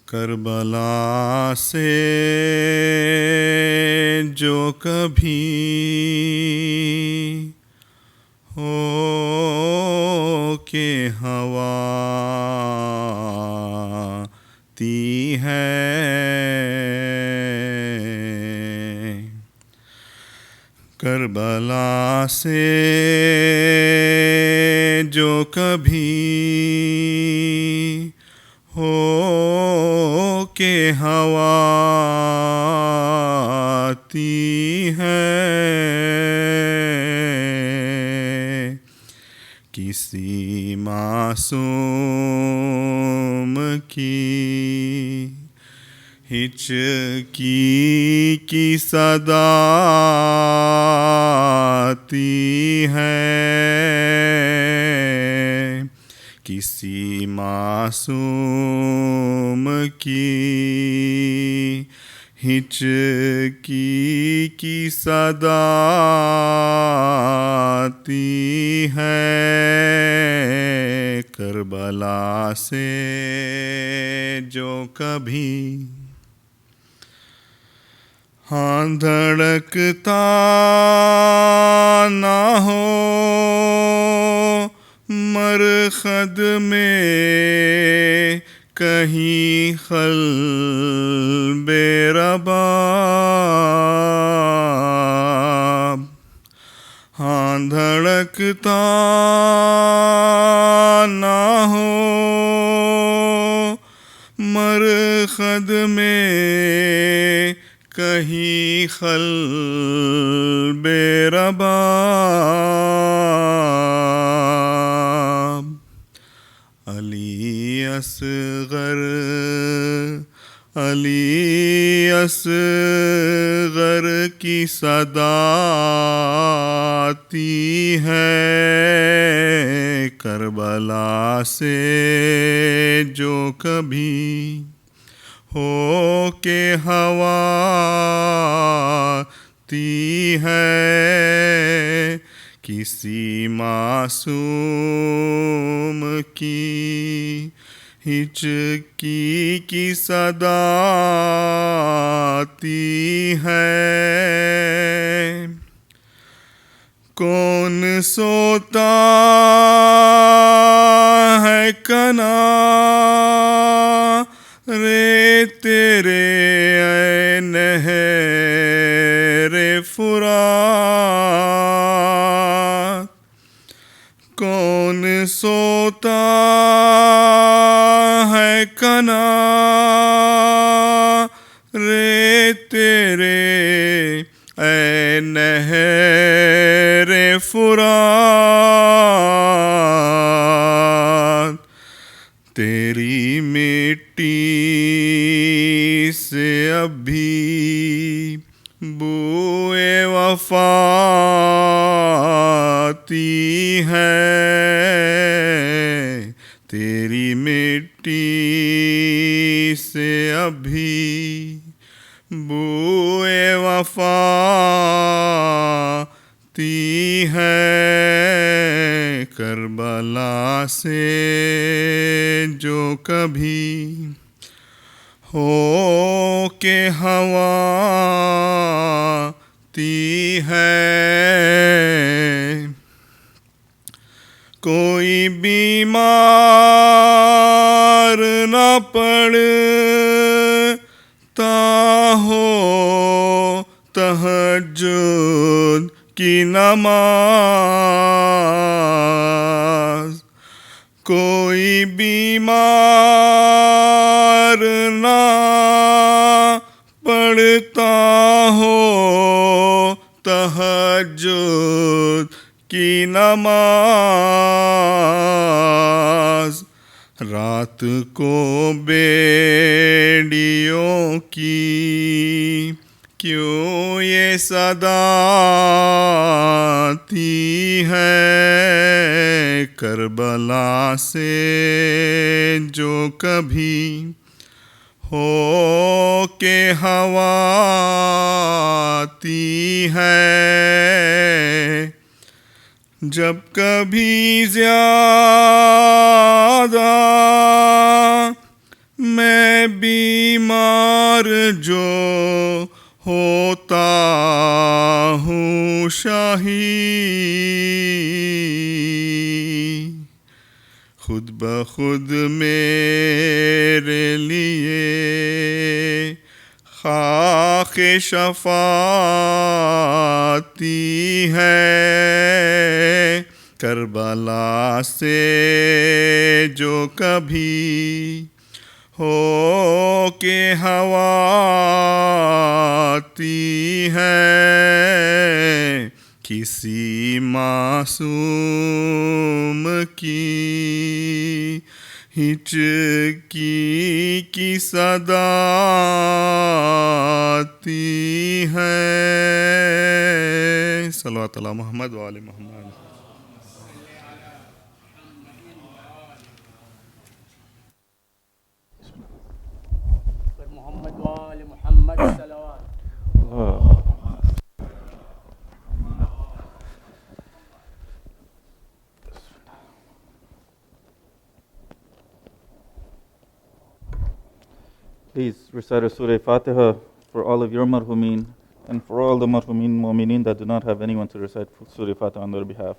کربلا سے جو کبھی ہو کے ہوا تی ہے، کربلا سے جو کبھی ہو کے ہوا تی ہے، کسی معصوم کی ہچکی کی صدا آتی ہے، کسی معصوم کی ہچکی کی صدا آتی ہے، کربلا سے جو کبھی ہاں دھڑکتا نہ ہو مرخد میں کہیں قلب رباب، ہاں دھڑکتا نہ ہو مرخد میں کہیں قلب رباب، علی اصغر کی صدا آتی ہے، کربلا سے جو کبھی ہو کے ہوا تی ہے، کسی معصوم کی ہچکی کی صدا آتی ہے، کون سوتا ہے کنارے تیرے اے نہر فرات، کون سوتا ہے کنارے تیرے اے نہر فرات، تیری مٹی سے اب بھی بوئے وفا آتی ہے، تیری مٹی سے اب بھی بوئے وفا آتی ہے، کربلا سے جو کبھی ہو کے ہوا تی ہے، کوئی بیمار نہ پڑتا ہو تہجد کی نماز، کوئی بیمار نہ پڑتا ہو تہجد کی نماز، رات کو بیڑیوں کی کیوں یہ صدا آتی ہے، کربلا سے جو کبھی ہو کے ہوا آتی ہے، جب کبھی زیادہ میں بھی जो होता हूँ शाही, खुद ब खुद मेरे लिए खाक शफाती है। करबला से जो कभी हो के हवा आती है, किसी मासूम की हिचकी की सदा आती है। सल्लल्लाहु अलैहि मोहम्मद व आले Mohammad. Please recite Surah Fatiha for all of your marhumin and for all the marhumin mu'minin that do not have anyone to recite Surah Fatiha on their behalf.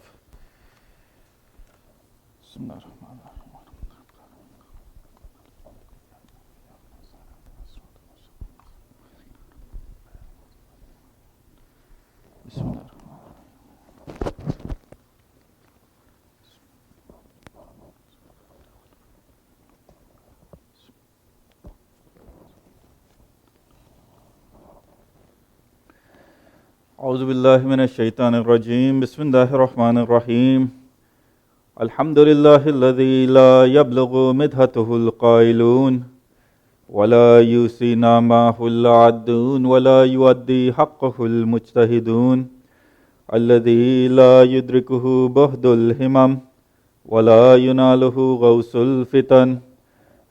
أعوذ بالله من الشيطان الرجيم بسم الله الرحمن الرحيم الحمد لله الذي لا يبلغ مدحته القائلون ولا يوصي نعمه العدون ولا يؤدي حقه المجتهدون الذي لا يدركه بهد الهمم ولا يناله غوث الفتن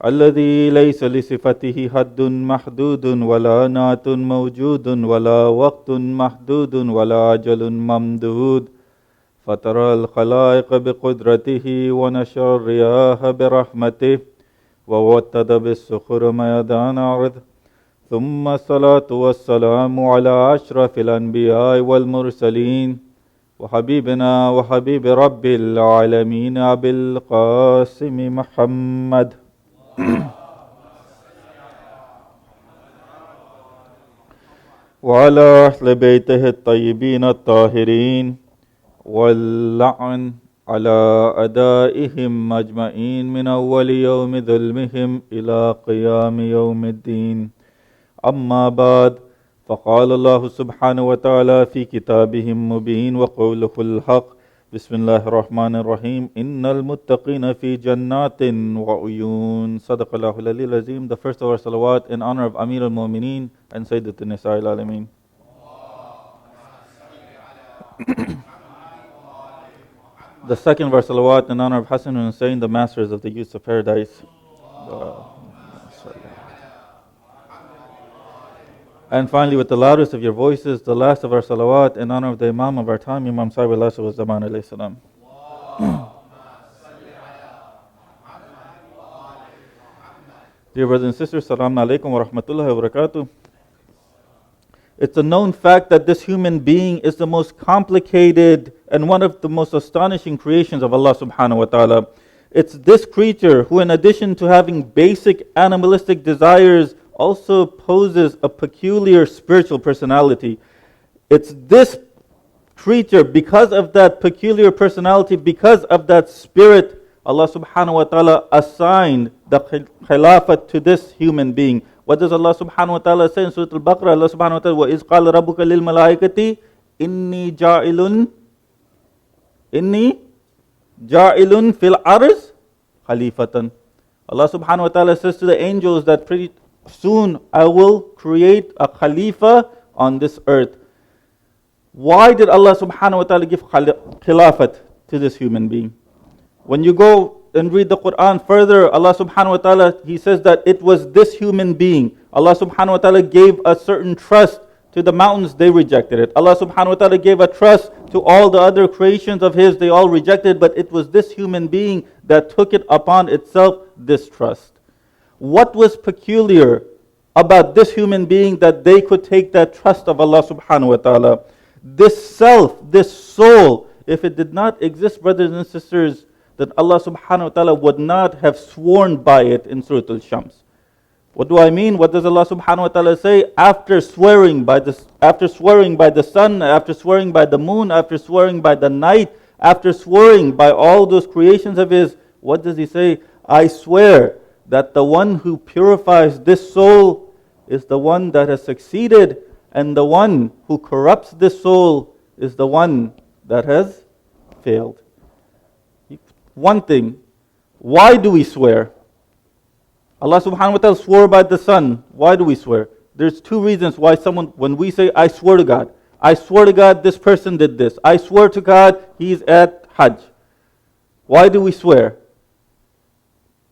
الذي ليس لصفته حد محدود ولا نعت موجود ولا وقت محدود ولا أجل ممدود فترى الخلائق بقدرته ونشر الرياح برحمته ووتد بالصخور ميدان أرض ثم الصلاة والسلام على أشرف الأنبياء والمرسلين وحبيبنا وحبيب رب العالمين أبي القاسم محمد وعلى أهل بيته الطيبين الطاهرين واللعن على أدائهم أجمعين من أول يوم ظلمهم إلى قيام يوم الدين. أما بعد، فقال الله سبحانه وتعالى في كتابه المبين وقوله الحق بسم الله الرحمن الرحيم إن المتقين في جنات وعيون. صدق الله العلي العظيم. The first of our salawat in honor of Amir al-Mu'mineen and Sayyidatul Nisa al-Alameen. The second of our salawat in honor of Hassan and Hussein, the masters of the youths of paradise. And finally, with the loudest of your voices, the last of our salawat in honor of the Imam of our time, Imam Syed Tayyab Mosavi. Dear brothers and sisters, Assalamu alaikum wa rahmatullahi wa barakatuh. It's a known fact that this human being is the most complicated and one of the most astonishing creations of Allah subhanahu wa ta'ala. It's this creature who, in addition to having basic animalistic desires, also poses a peculiar spiritual personality. It's this creature, because of that peculiar personality, because of that spirit, Allah subhanahu wa ta'ala assigned the khilafat to this human being. What does Allah subhanahu wa ta'ala say in Surah Al-Baqarah? Allah subhanahu wa ta'ala, وَإِذْ قَالَ رَبُّكَ لِلْمَلَائِكَةِ إِنِّي جَاعِلٌ فِي الْأَرْضِ خَلِيفَةً. Allah subhanahu wa ta'ala says to the angels that pretty soon I will create a Khalifa on this earth. Why did Allah subhanahu wa ta'ala give khilafat to this human being? When you go and read the Quran further, Allah subhanahu wa ta'ala, He says that it was this human being. Allah subhanahu wa ta'ala gave a certain trust to the mountains, they rejected it. Allah subhanahu wa ta'ala gave a trust to all the other creations of His, they all rejected, but it was this human being that took it upon itself, this trust. What was peculiar about this human being that they could take that trust of Allah subhanahu wa ta'ala. This self, this soul, if it did not exist, brothers and sisters, then Allah subhanahu wa ta'ala would not have sworn by it in Surah Al-Shams. What do I mean? What does Allah subhanahu wa ta'ala say? After swearing by the sun, after swearing by the moon, after swearing by the night, after swearing by all those creations of His, what does He say? I swear that the one who purifies this soul is the one that has succeeded, and the one who corrupts this soul is the one that has failed. One thing, why do we swear? Allah subhanahu wa ta'ala swore by the sun. Why do we swear? There's two reasons why when we say, I swear to God this person did this. I swear to God he's at Hajj. Why do we swear?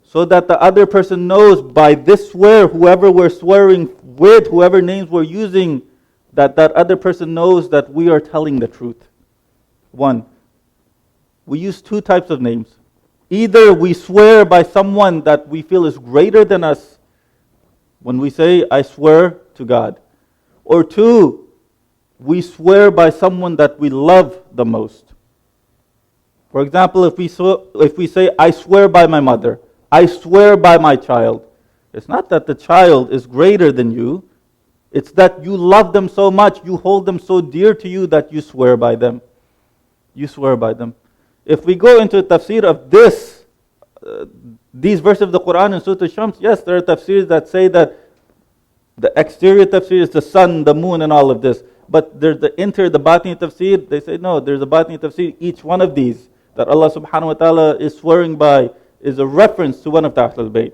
So that the other person knows by this swear, whoever we're swearing with, whoever names we're using, that other person knows that we are telling the truth. One, we use two types of names. Either we swear by someone that we feel is greater than us when we say, I swear to God. Or two, we swear by someone that we love the most. For example, if we say, I swear by my mother, I swear by my child. It's not that the child is greater than you. It's that you love them so much, you hold them so dear to you that you swear by them. You swear by them. If we go into a tafsir of these verses of the Quran in Surah Al-Shams, yes, there are tafsirs that say that the exterior tafsir is the sun, the moon, and all of this. But there's the batini tafsir, they say no, there's a batini tafsir. Each one of these that Allah subhanahu wa ta'ala is swearing by is a reference to one of the Ahlul Bayt.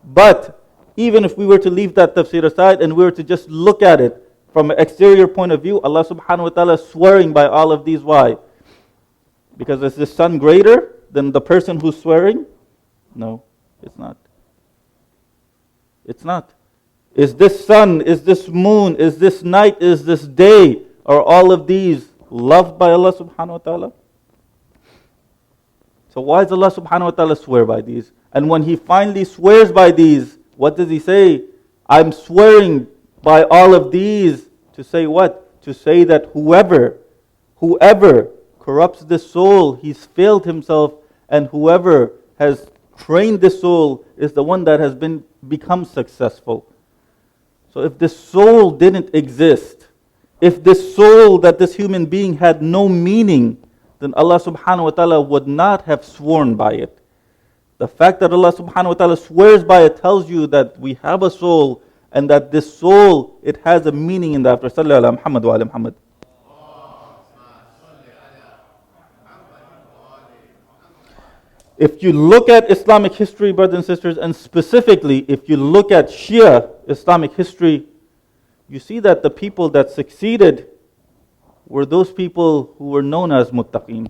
But even if we were to leave that tafsir aside and we were to just look at it from an exterior point of view, Allah subhanahu wa ta'ala is swearing by all of these. Why? Because is the sun greater than the person who's swearing? No, it's not. It's not. Is this sun, is this moon, is this night, is this day, are all of these loved by Allah subhanahu wa ta'ala? So why does Allah subhanahu wa ta'ala swear by these? And when He finally swears by these, what does He say? I'm swearing by all of these to say what? To say that whoever corrupts this soul, he's failed himself, and whoever has trained this soul is the one that has become successful. So if this soul didn't exist, if this soul, that this human being had no meaning, then Allah subhanahu wa ta'ala would not have sworn by it. The fact that Allah subhanahu wa ta'ala swears by it tells you that we have a soul, and that this soul, it has a meaning in the after. Salli ala Muhammad wa ala Muhammad. If you look at Islamic history, brothers and sisters, and specifically if you look at Shia Islamic history, you see that the people that succeeded were those people who were known as muttaqeen.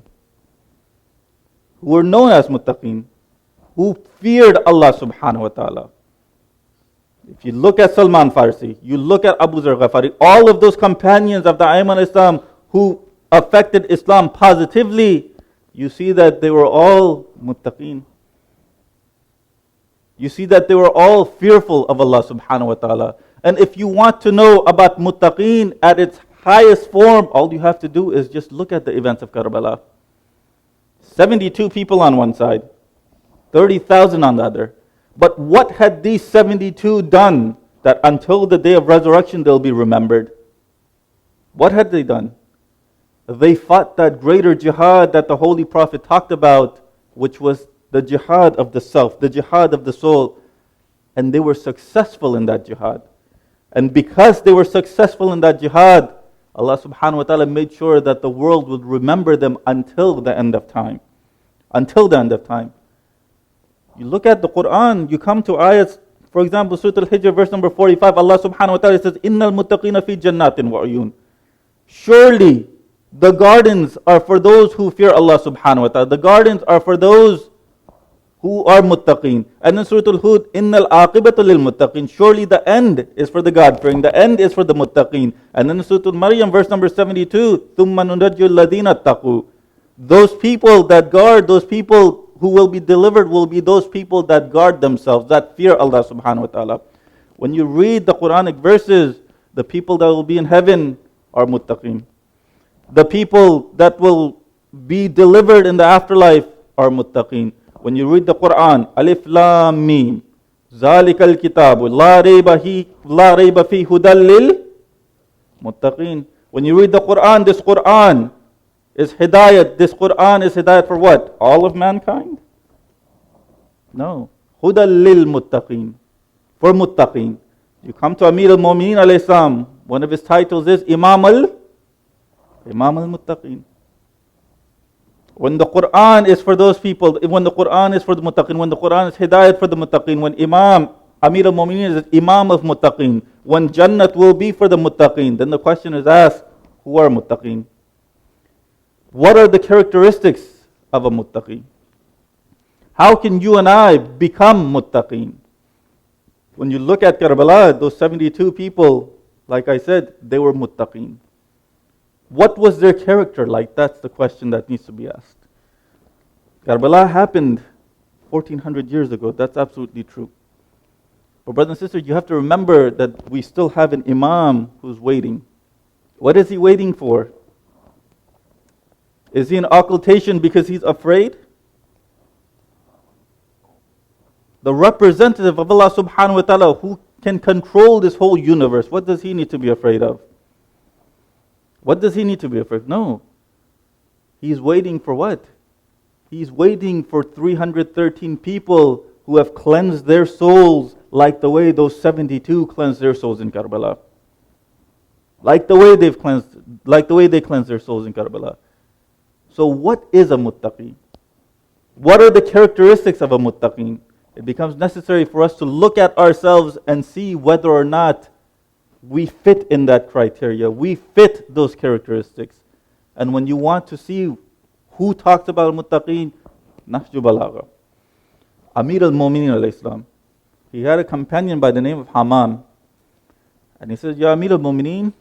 Who feared Allah subhanahu wa ta'ala. If you look at Salman Farsi, you look at Abu Zar Ghafari, all of those companions of the Ayman Islam who affected Islam positively, you see that they were all muttaqeen. You see that they were all fearful of Allah subhanahu wa ta'ala. And if you want to know about muttaqeen at its highest form, all you have to do is just look at the events of Karbala. 72 people on one side, 30,000 on the other. But what had these 72 done that until the day of resurrection they'll be remembered? What had they done? They fought that greater jihad that the Holy Prophet talked about, which was the jihad of the self, the jihad of the soul. And they were successful in that jihad. And because they were successful in that jihad, Allah subhanahu wa ta'ala made sure that the world would remember them until the end of time. Until the end of time. You look at the Quran, you come to ayats, for example, Surah Al-Hijr, verse number 45, Allah subhanahu wa ta'ala says, إِنَّ الْمُتَّقِينَ فِي جَنَّاتٍ وَعُيُونٍ. Surely, the gardens are for those who fear Allah subhanahu wa ta'ala. The gardens are for those who are muttaqeen. And in Surah Al-Hud, إِنَّ الْعَاقِبَةَ لِلْمُتَّقِينَ. Surely the end is for the God-fearing. The end is for the muttaqeen. And then in Surah Al-Maryam, verse number 72, ثُمَّ نُنَجِّ الَّذِينَ اتَّقُوا. Those people that guard, those people who will be delivered will be those people that guard themselves, that fear Allah subhanahu wa ta'ala. When you read the Quranic verses, the people that will be in heaven are muttaqeen. The people that will be delivered in the afterlife are muttaqeen. When you read the Quran, Alif Lam Mim, Zalikal Kitabu, La Rayba Fi Hudal Lil Muttaqeen. When you read the Quran, this Quran is hidayat. This Quran is hidayat for what? All of mankind? No. Hudal Lil Muttaqeen. For Muttaqeen. You come to Amir al-Mu'mineen alayhi salam. One of his titles is Imam al-Muttaqeen. When the Quran is for those people, when the Quran is for the Muttaqeen, when the Quran is hidayat for the Muttaqeen, when Amir al-Mu'mineen is Imam of Muttaqeen, when Jannat will be for the Muttaqeen, then the question is asked, who are Muttaqeen? What are the characteristics of a Muttaqeen? How can you and I become Muttaqeen? When you look at Karbala, those 72 people, like I said, they were Muttaqeen. What was their character like? That's the question that needs to be asked. Karbala happened 1400 years ago. That's absolutely true. But brothers and sisters, you have to remember that we still have an Imam who's waiting. What is he waiting for? Is he in occultation because he's afraid? The representative of Allah subhanahu wa ta'ala who can control this whole universe, what does he need to be afraid of? What does he need to be afraid of? No. He's waiting for what? He's waiting for 313 people who have cleansed their souls like the way those 72 cleansed their souls in Karbala. Like the way they cleansed their souls in Karbala. So what is a muttaqi? What are the characteristics of a muttaqi? It becomes necessary for us to look at ourselves and see whether or not we fit in that criteria. We fit those characteristics. And when you want to see who talks about muttaqin, Nahju Balagha. Amir al-Mu'mineen alayhi salam, he had a companion by the name of Hammam. And he says, Ya Amir al-Mu'mineen,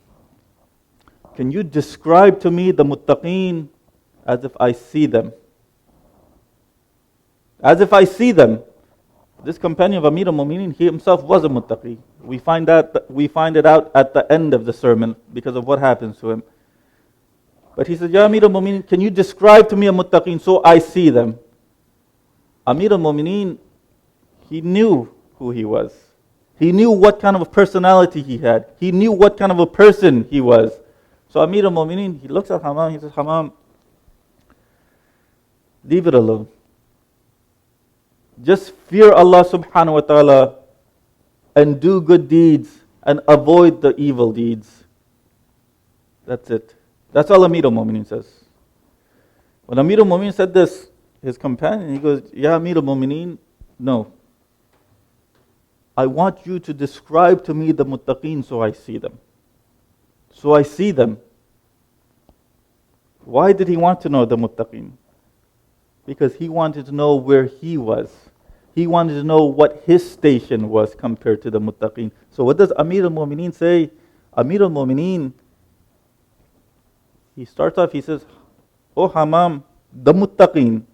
can you describe to me the muttaqin as if I see them? As if I see them. This companion of Amir al-Mu'mineen, he himself was a muttaqi. We find it out at the end of the sermon because of what happens to him. But he says, Ya Amir al-Mu'mineen, can you describe to me a muttaqin so I see them? Amir al-Mu'mineen, he knew who he was. He knew what kind of a personality he had. He knew what kind of a person he was. So Amir al-Mu'mineen, he looks at Hammam, he says, Hammam, leave it alone. Just fear Allah subhanahu wa ta'ala and do good deeds and avoid the evil deeds. That's it. That's all Amir al-Mu'mineen says. When Amir al-Mu'mineen said this, his companion, he goes, Ya Amir al-Mu'mineen, no. I want you to describe to me the muttaqeen so I see them. So I see them. Why did he want to know the muttaqeen? Because he wanted to know where he was. He wanted to know what his station was compared to the muttaqeen. So what does Amir al-Mu'mineen say? Amir al-Mu'mineen, he starts off, he says, Oh Hammam, the muttaqeen,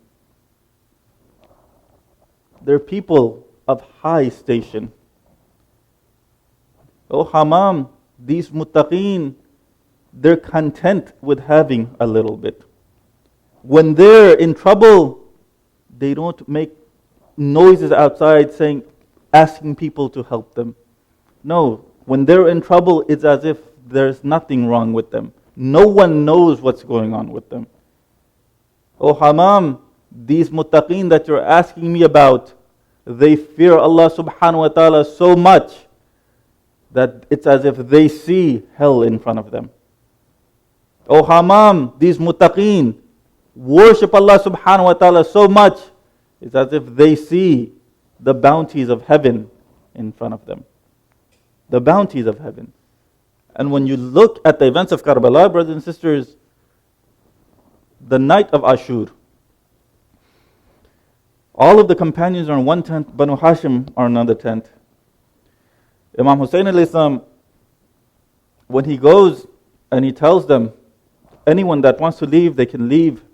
they're people of high station. Oh Hammam, these muttaqeen, they're content with having a little bit. When they're in trouble, they don't make noises outside asking people to help them. No, when they're in trouble, it's as if there's nothing wrong with them. No one knows what's going on with them. Oh Hammam, these muttaqeen that you're asking me about, they fear Allah subhanahu wa ta'ala so much that it's as if they see hell in front of them. Oh Hammam, these muttaqeen worship Allah subhanahu wa ta'ala so much, it's as if they see the bounties of heaven in front of them. The bounties of heaven. And when you look at the events of Karbala, brothers and sisters, the night of Ashur, all of the companions are in one tent, Banu Hashim are in another tent. Imam Huseini alayhi salam, when he goes and he tells them, anyone that wants to leave, they can leave.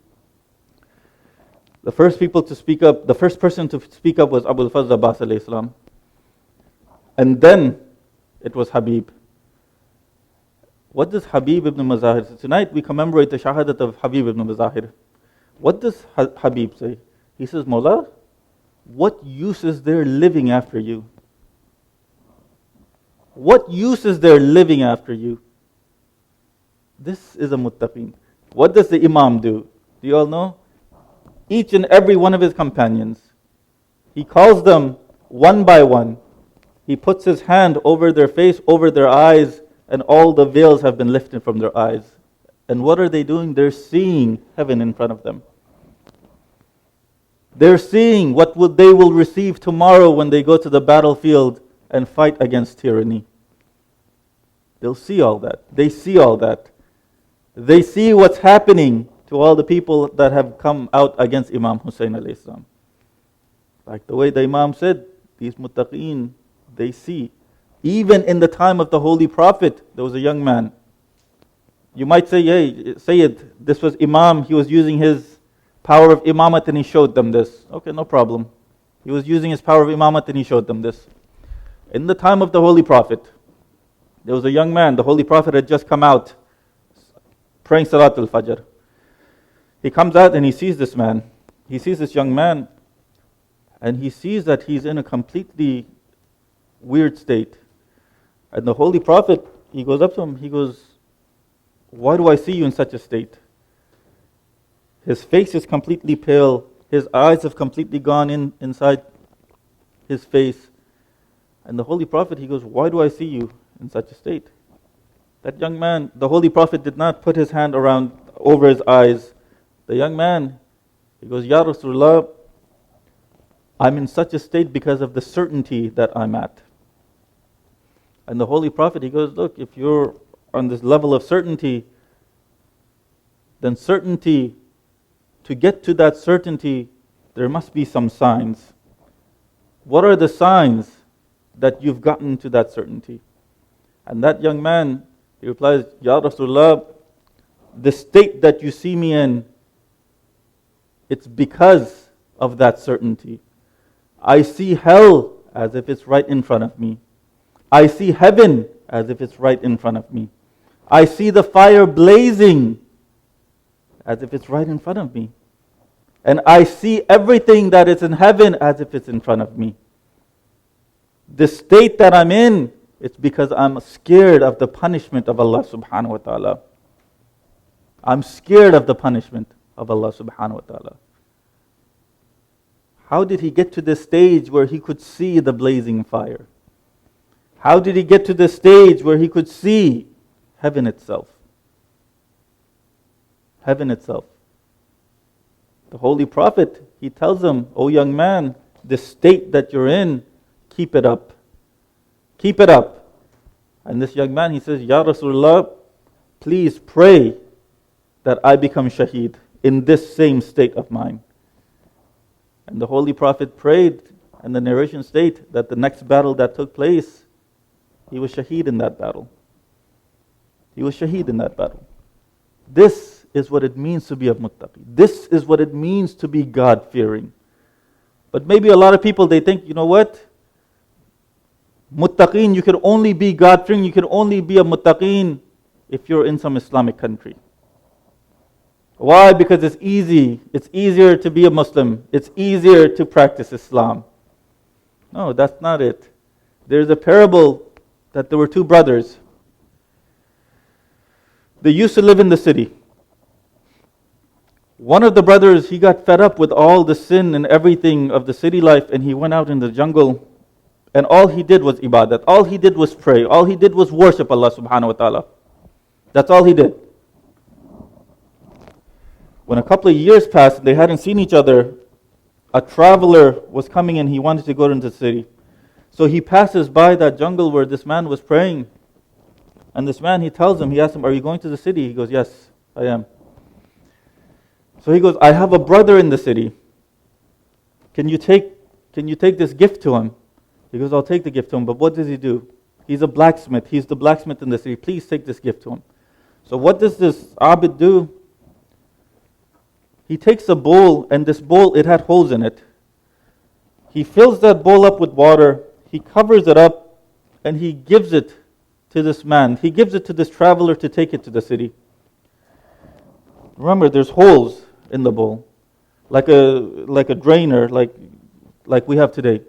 The first person to speak up was Abu al-Fazl Abbas alayhi salam. And then it was Habib. What does Habib ibn Mazahir say? Tonight we commemorate the shahadat of Habib ibn Mazahir. What does Habib say? He says, Mawla, what use is there living after you? What use is there living after you? This is a muttaqeen. What does the Imam do? Do you all know? Each and every one of his companions, he calls them one by one. He puts his hand over their face, over their eyes, and all the veils have been lifted from their eyes. And what are they doing? They're seeing heaven in front of them. They're seeing what they will receive tomorrow when they go to the battlefield and fight against tyranny. They'll see all that. They see all that. They see what's happening to all the people that have come out against Imam Huseini alayhi salam. Like the way the Imam said, these muttaqeen, they see. Even in the time of the Holy Prophet, there was a young man. You might say, hey, Sayyid, this was Imam, he was using his power of imamat and he showed them this. Okay, no problem. He was using his power of imamat and he showed them this. In the time of the Holy Prophet, there was a young man, the Holy Prophet had just come out praying Salatul Fajr. He comes out and he sees this man. He sees this young man and he sees that he's in a completely weird state. And the Holy Prophet, he goes up to him, he goes, why do I see you in such a state? His face is completely pale. His eyes have completely gone inside his face. And the Holy Prophet, he goes, why do I see you in such a state? That young man, the Holy Prophet did not put his hand around over his eyes. The young man, he goes, Ya Rasulullah, I'm in such a state because of the certainty that I'm at. And the Holy Prophet, he goes, look, if you're on this level of certainty, then certainty, to get to that certainty, there must be some signs. What are the signs that you've gotten to that certainty? And that young man, he replies, Ya Rasulullah, the state that you see me in, it's because of that certainty. I see hell as if it's right in front of me. I see heaven as if it's right in front of me. I see the fire blazing as if it's right in front of me. And I see everything that is in heaven as if it's in front of me. The state that I'm in, it's because I'm scared of the punishment of Allah subhanahu wa ta'ala. I'm scared of the punishment of Allah subhanahu wa ta'ala. How did he get to this stage where he could see the blazing fire? How did he get to the stage where he could see heaven itself? Heaven itself. The Holy Prophet, he tells him, O young man, the state that you're in, keep it up. Keep it up. And this young man, he says, Ya Rasulullah, please pray that I become shaheed in this same state of mine. And the Holy Prophet prayed, and the narration states that the next battle that took place, he was shaheed in that battle. He was shaheed in that battle. This is what it means to be a muttaqi. This is what it means to be God-fearing. But maybe a lot of people, they think, you know what? Muttaqeen, you can only be God-fearing, you can only be a muttaqeen if you're in some Islamic country. Why? Because it's easy. It's easier to be a Muslim. It's easier to practice Islam. No, that's not it. There's a parable that there were two brothers. They used to live in the city. One of the brothers, he got fed up with all the sin and everything of the city life, and he went out in the jungle, and all he did was ibadat. All he did was pray. All he did was worship Allah subhanahu wa ta'ala. That's all he did. When a couple of years passed, they hadn't seen each other, a traveler was coming in, he wanted to go into the city. So he passes by that jungle where this man was praying. And this man, he tells him, he asks him, are you going to the city? He goes, yes, I am. So he goes, I have a brother in the city. Can you take this gift to him? He goes, I'll take the gift to him. But what does he do? He's a blacksmith. He's the blacksmith in the city. Please take this gift to him. So what does this abid do? He takes a bowl, and this bowl, it had holes in it. He fills that bowl up with water. He covers it up, and he gives it to this man. He gives it to this traveler to take it to the city. Remember, there's holes in the bowl, like a drainer, like we have today.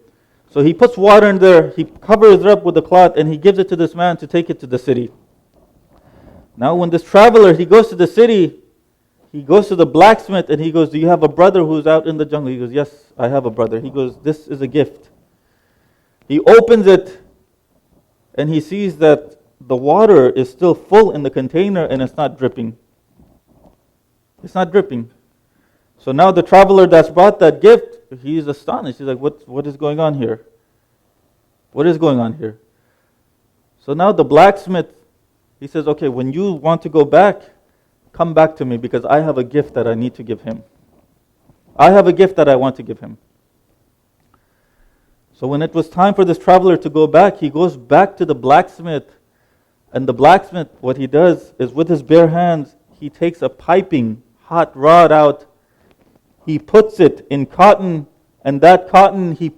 So he puts water in there, he covers it up with a cloth, and he gives it to this man to take it to the city. Now when this traveler, he goes to the city, he goes to the blacksmith and he goes, do you have a brother who's out in the jungle? He goes, yes, I have a brother. He goes, this is a gift. He opens it and he sees that the water is still full in the container and it's not dripping. It's not dripping. So now the traveler that's brought that gift, he's astonished. He's like, what is going on here? What is going on here? So now the blacksmith, he says, okay, when you want to go back, come back to me because I have a gift that I need to give him. I have a gift that I want to give him. So when it was time for this traveler to go back, he goes back to the blacksmith. And the blacksmith, what he does is with his bare hands, he takes a piping hot rod out. He puts it in cotton, and that cotton, he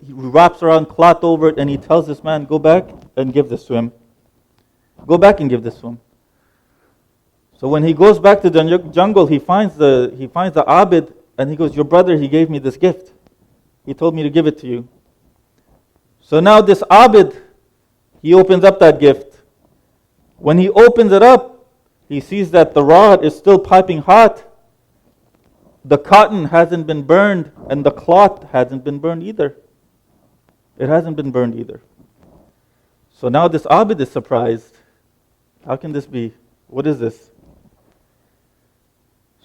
wraps around cloth over it, and he tells this man, go back and give this to him. Go back and give this to him. So when he goes back to the jungle, he finds the Abid, and he goes, your brother, he gave me this gift. He told me to give it to you. So now this Abid, he opens up that gift. When he opens it up, he sees that the rod is still piping hot. The cotton hasn't been burned, and the cloth hasn't been burned either. It hasn't been burned either. So now this Abid is surprised. How can this be? What is this?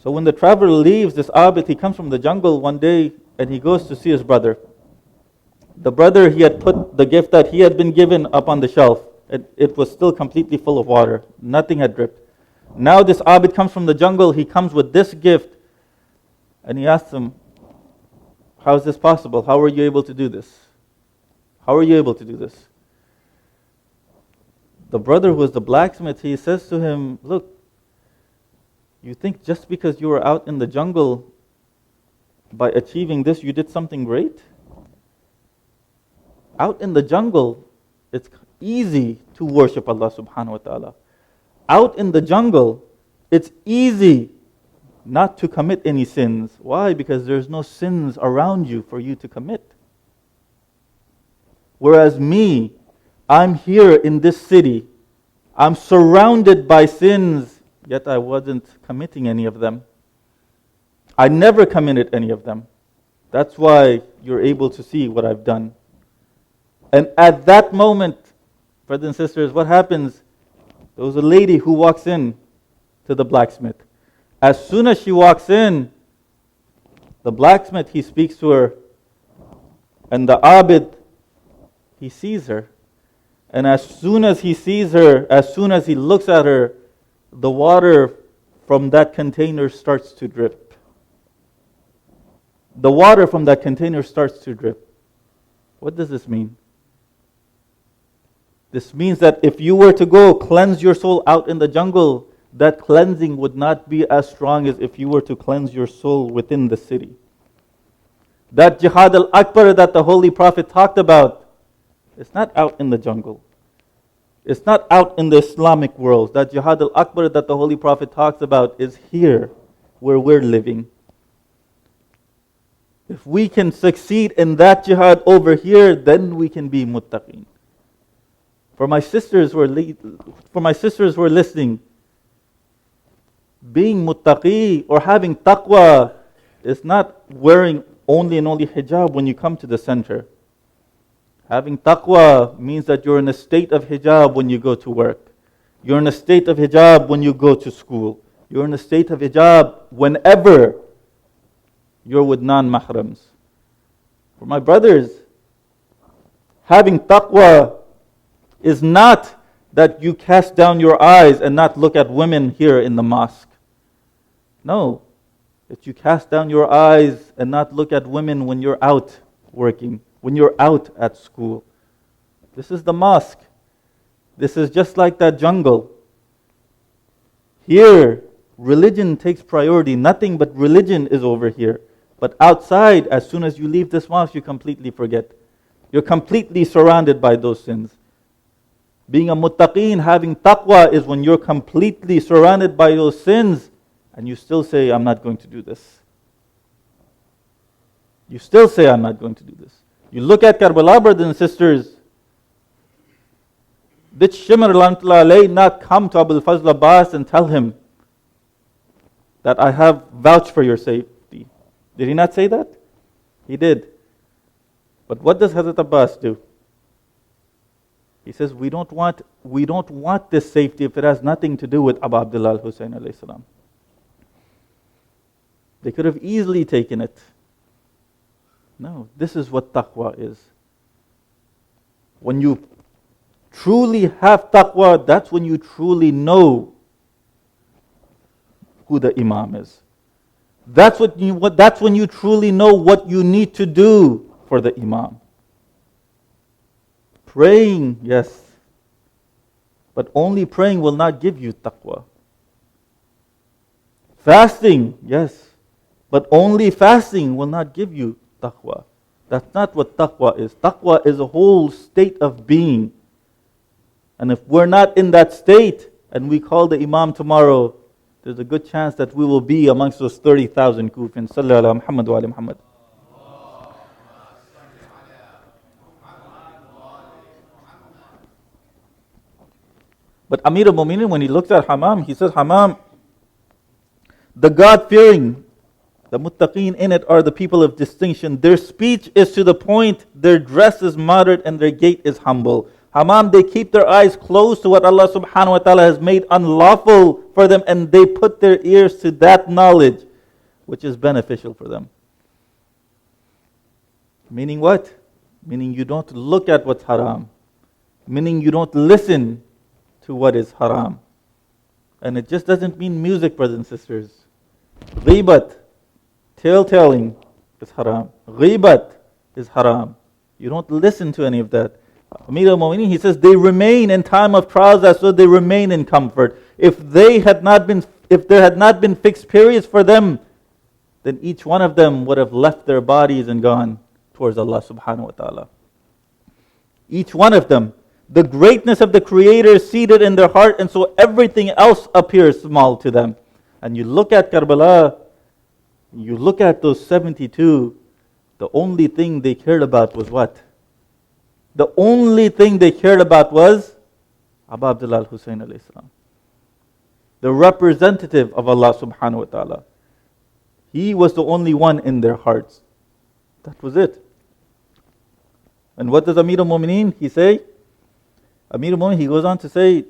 So when the traveler leaves, this Abid, he comes from the jungle one day and he goes to see his brother. The brother, he had put the gift that he had been given up on the shelf. It was still completely full of water. Nothing had dripped. Now this Abid comes from the jungle, he comes with this gift. And he asks him, how is this possible? How are you able to do this? How are you able to do this? The brother who was the blacksmith, he says to him, look, you think just because you were out in the jungle, by achieving this, you did something great? Out in the jungle, it's easy to worship Allah subhanahu wa ta'ala. Out in the jungle, it's easy not to commit any sins. Why? Because there's no sins around you for you to commit. Whereas me, I'm here in this city. I'm surrounded by sins, yet I wasn't committing any of them. I never committed any of them. That's why you're able to see what I've done. And at that moment, brothers and sisters, what happens? There was a lady who walks in to the blacksmith. As soon as she walks in, the blacksmith, he speaks to her. And the Abid, he sees her. And as soon as he sees her, as soon as he looks at her, the water from that container starts to drip. The water from that container starts to drip. What does this mean? This means that if you were to go cleanse your soul out in the jungle, that cleansing would not be as strong as if you were to cleanse your soul within the city. That jihad al-akbar that the Holy Prophet talked about, it's not out in the jungle. It's not out in the Islamic world. That jihad al-akbar that the Holy Prophet talks about is here, where we're living. If we can succeed in that jihad over here, then we can be muttaqeen. For my sisters who are listening, being muttaqi or having taqwa is not wearing only and only hijab when you come to the center. Having taqwa means that you're in a state of hijab when you go to work. You're in a state of hijab when you go to school. You're in a state of hijab whenever you're with non-mahrams. For my brothers, having taqwa is not that you cast down your eyes and not look at women here in the mosque. No, that you cast down your eyes and not look at women when you're out working, when you're out at school. This is the mosque. This is just like that jungle. Here, religion takes priority. Nothing but religion is over here. But outside, as soon as you leave this mosque, you completely forget. You're completely surrounded by those sins. Being a muttaqeen, having taqwa, is when you're completely surrounded by those sins and you still say, I'm not going to do this. You still say, I'm not going to do this. You look at Karbala, brothers and sisters. Did Shimr alayhi not come to Abul Fazl Abbas and tell him that I have vouched for your safety? Did he not say that? He did. But what does Hazrat Abbas do? He says, we don't want this safety if it has nothing to do with Abu Abdullah al-Husayn alayhi salam. They could have easily taken it. No, this is what taqwa is. When you truly have taqwa, that's when you truly know who the Imam is. That's when you truly know what you need to do for the Imam. Praying, yes. But only praying will not give you taqwa. Fasting, yes. But only fasting will not give you taqwa. That's not what taqwa is. Taqwa is a whole state of being. And if we're not in that state and we call the Imam tomorrow, there's a good chance that we will be amongst those 30,000 kufin. Sallallahu ala Muhammad wa ala Muhammad. But Amir al-Mu'minin, when he looks at Hammam, he says, Hammam, the God-fearing, the muttaqeen in it are the people of distinction. Their speech is to the point, their dress is moderate, and their gait is humble. Hammam, they keep their eyes closed to what Allah subhanahu wa ta'ala has made unlawful for them, and they put their ears to that knowledge which is beneficial for them. Meaning what? Meaning you don't look at what's haram. Meaning you don't listen to what is haram. And it just doesn't mean music, brothers and sisters. Ghibat, tale-telling is haram. Ghibat is haram. You don't listen to any of that. Amir al-Mu'minin, he says, they remain in time of trials as though they remain in comfort. If there had not been fixed periods for them, then each one of them would have left their bodies and gone towards Allah subhanahu wa ta'ala. Each one of them. The greatness of the Creator is seated in their heart, and so everything else appears small to them. And you look at Karbala, you look at those 72, the only thing they cared about was what? The only thing they cared about was Abu Abdullah al-Husayn alayhi salam. The representative of Allah subhanahu wa ta'ala. He was the only one in their hearts. That was it. And what does Amir al-Mu'minin, he say? Amir al-Mu'minin, he goes on to say,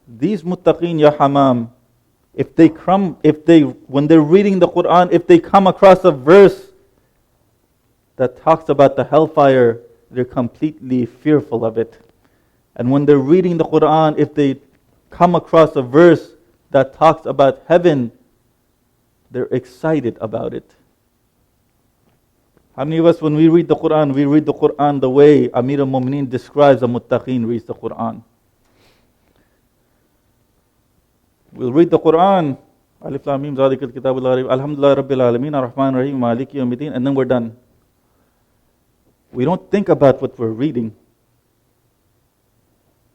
these muttaqeen, ya Hammam, when they're reading the Quran, if they come across a verse that talks about the hellfire, they're completely fearful of it. And when they're reading the Quran, if they come across a verse that talks about heaven, they're excited about it. How many of us, when we read the Quran the way Amir al-Mu'minin describes a muttaqeen reads the Quran? We'll read the Quran, Alif Lam Mim Zalikal Kitabul La Rayba, Alhamdulillah Rabbil Alameen, Ar-Rahman Ar-Rahim, Maliki Yawmiddin, and then we're done. We don't think about what we're reading.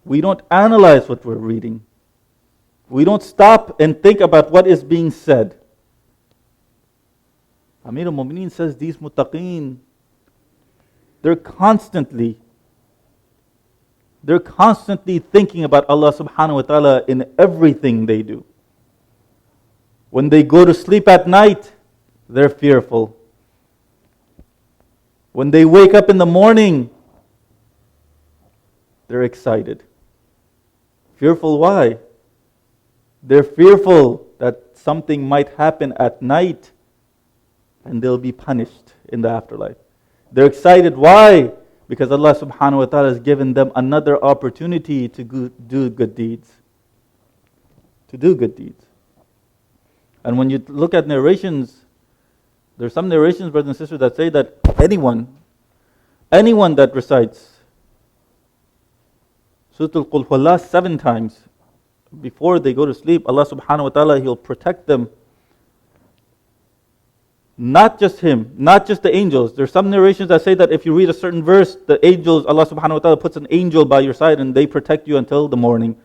We don't analyze what we're reading. We don't stop and think about what is being said. Amir al-Mu'minin says these muttaqeen, they're constantly thinking about Allah subhanahu wa ta'ala in everything they do. When they go to sleep at night, they're fearful. When they wake up in the morning, they're excited. Fearful why? They're fearful that something might happen at night and they'll be punished in the afterlife. They're excited why? Because Allah subhanahu wa ta'ala has given them another opportunity to do good deeds. To do good deeds. And when you look at narrations, there's some narrations, brothers and sisters, that say that anyone that recites Surah Al-Qul Huwallah 7 times before they go to sleep, Allah subhanahu wa ta'ala, He'll protect them. Not just him, not just the angels. There's some narrations that say that if you read a certain verse, the angels, Allah subhanahu wa ta'ala puts an angel by your side and they protect you until the morning.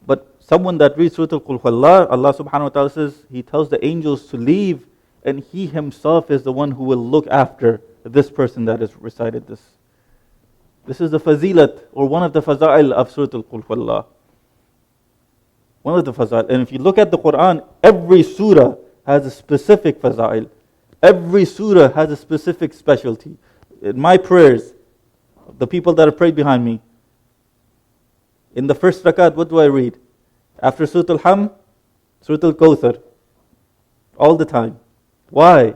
But someone that reads Surah Al-Qul Huwallah, Allah subhanahu wa ta'ala says, He tells the angels to leave, and He Himself is the one who will look after this person that has recited this. This is the fazilat, or one of the faza'il of Surah Al-Qul Huwallah. One of the faza'il. And if you look at the Quran, every surah has a specific faza'il. Every surah has a specific specialty. In my prayers, the people that have prayed behind me, in the first rakat, what do I read? After Surah Al-Ham, Surah Al-Kawthar. All the time. Why?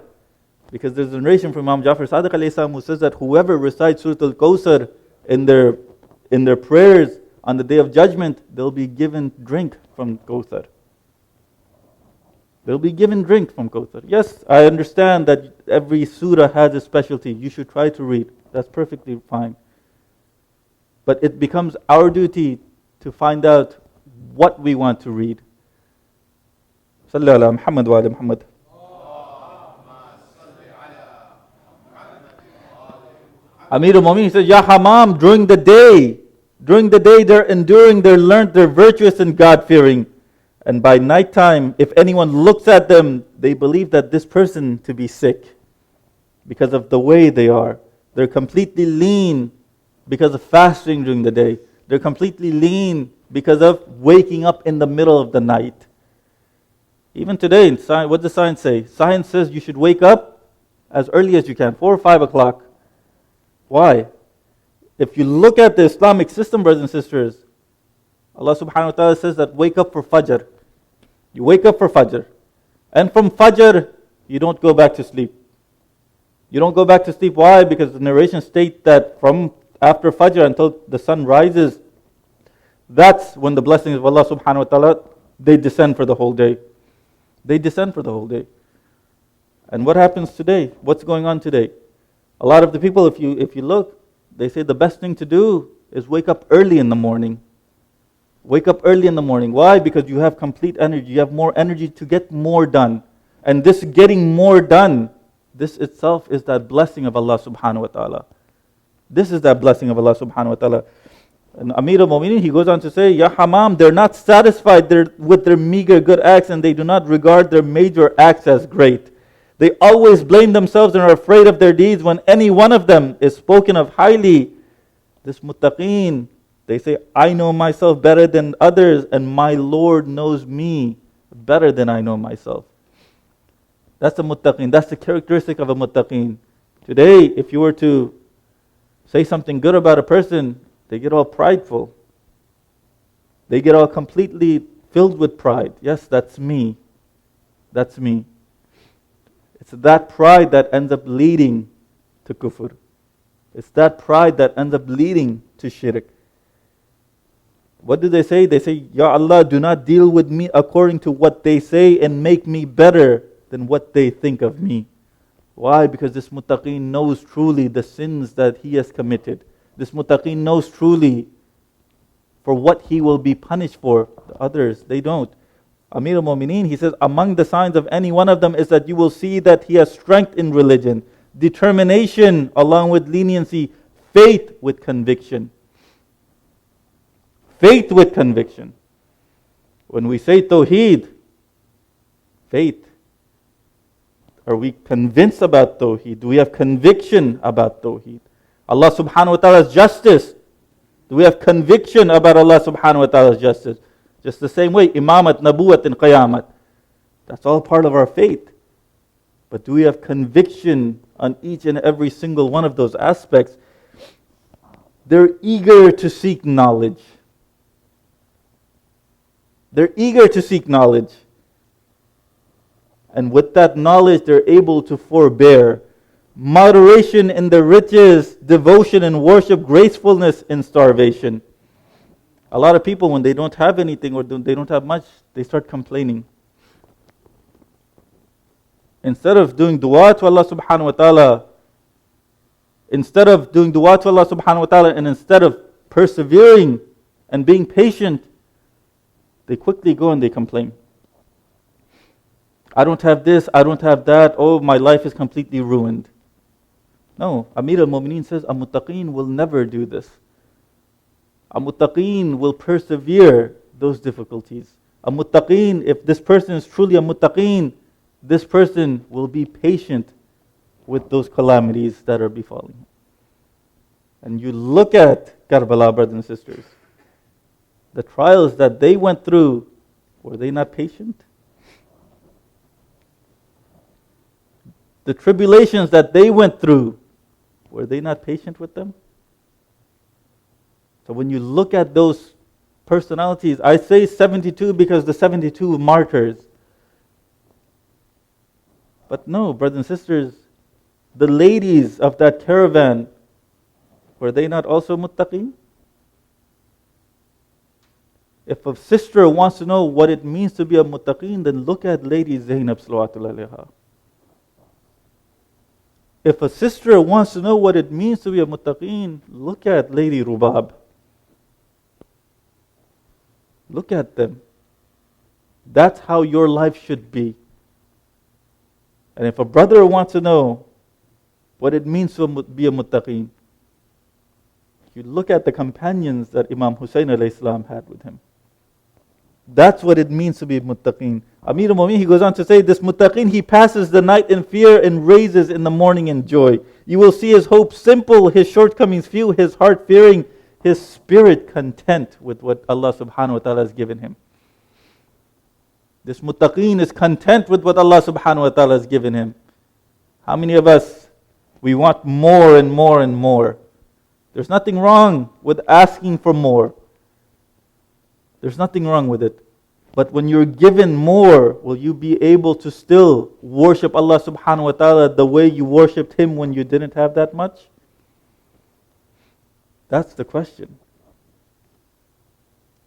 Because there's a narration from Imam Jafar Sadiq alayhi salam who says that whoever recites Surah Al-Kawthar in their prayers on the Day of Judgment, they'll be given drink from Kawthar. They'll be given drink from Kawthar. Yes, I understand that every surah has a specialty. You should try to read. That's perfectly fine. But it becomes our duty to find out what we want to read. Sallallahu ala Muhammad wa ala Muhammad. Amir al-Mu'minin says, Ya Hamam, during the day they're enduring, they're learned, they're virtuous and God-fearing. And by nighttime, if anyone looks at them, they believe that this person to be sick because of the way they are. They're completely lean because of fasting during the day. They're completely lean because of waking up in the middle of the night. Even today, in science, what does science say? Science says you should wake up as early as you can, 4 or 5 o'clock. Why? If you look at the Islamic system, brothers and sisters, Allah subhanahu wa ta'ala says that wake up for Fajr. You wake up for Fajr. And from Fajr, you don't go back to sleep. You don't go back to sleep. Why? Because the narration states that from after Fajr until the sun rises, that's when the blessings of Allah subhanahu wa ta'ala, they descend for the whole day. They descend for the whole day. And what happens today? What's going on today? A lot of the people, if you look, they say the best thing to do is wake up early in the morning. Wake up early in the morning. Why? Because you have complete energy. You have more energy to get more done. And this getting more done, this itself is that blessing of Allah subhanahu wa ta'ala. This is that blessing of Allah subhanahu wa ta'ala. And Amir al-Mu'minin, he goes on to say, Ya Hamam, they're not satisfied with their meager good acts, and they do not regard their major acts as great. They always blame themselves and are afraid of their deeds. When any one of them is spoken of highly, this muttaqeen, they say, I know myself better than others, and my Lord knows me better than I know myself. That's a muttaqeen. That's the characteristic of a muttaqeen. Today, if you were to say something good about a person, they get all prideful. They get all completely filled with pride. Yes, that's me. That's me. It's that pride that ends up leading to kufr. It's that pride that ends up leading to shirk. What do they say? They say, Ya Allah, do not deal with me according to what they say and make me better than what they think of me. Why? Because this muttaqeen knows truly the sins that he has committed. This muttaqeen knows truly for what he will be punished for. The others, they don't. Amir al-Mu'mineen, he says, among the signs of any one of them is that you will see that he has strength in religion, determination along with leniency, faith with conviction. Faith with conviction. When we say Tawheed, faith, are we convinced about Tawheed? Do we have conviction about Tawheed? Allah subhanahu wa ta'ala's justice. Do we have conviction about Allah subhanahu wa ta'ala's justice? Just the same way, imamat, nabuwat, and qayamat. That's all part of our faith. But do we have conviction on each and every single one of those aspects? They're eager to seek knowledge. They're eager to seek knowledge. And with that knowledge, they're able to forbear. Moderation in the riches, devotion in worship, gracefulness in starvation. A lot of people, when they don't have anything or they don't have much, they start complaining. Instead of doing dua to Allah subhanahu wa ta'ala, and instead of persevering and being patient, they quickly go and they complain. I don't have this, I don't have that, oh, my life is completely ruined. No, Amir al-Mu'mineen says, a muttaqeen will never do this. A muttaqeen will persevere those difficulties. A muttaqeen, if this person is truly a muttaqeen, this person will be patient with those calamities that are befalling him. And you look at Karbala, brothers and sisters, the trials that they went through, were they not patient? The tribulations that they went through, were they not patient with them? So when you look at those personalities, I say 72 because the 72 martyrs. But no, brothers and sisters, the ladies of that caravan, were they not also muttaqeen? If a sister wants to know what it means to be a muttaqeen, then look at Lady Zainab salawatullah alayha. If a sister wants to know what it means to be a muttaqeen, look at Lady Rubab. Look at them. That's how your life should be. And if a brother wants to know what it means to be a muttaqeen, you look at the companions that Imam Huseini alayhi salam had with him. That's what it means to be muttaqeen. Amir al-Mu'mineen, he goes on to say, this muttaqeen, he passes the night in fear and raises in the morning in joy. You will see his hope simple, his shortcomings few, his heart fearing, his spirit content with what Allah subhanahu wa ta'ala has given him. This muttaqeen is content with what Allah subhanahu wa ta'ala has given him. How many of us, we want more and more and more? There's nothing wrong with asking for more. There's nothing wrong with it. But when you're given more, will you be able to still worship Allah subhanahu wa ta'ala the way you worshipped Him when you didn't have that much? That's the question.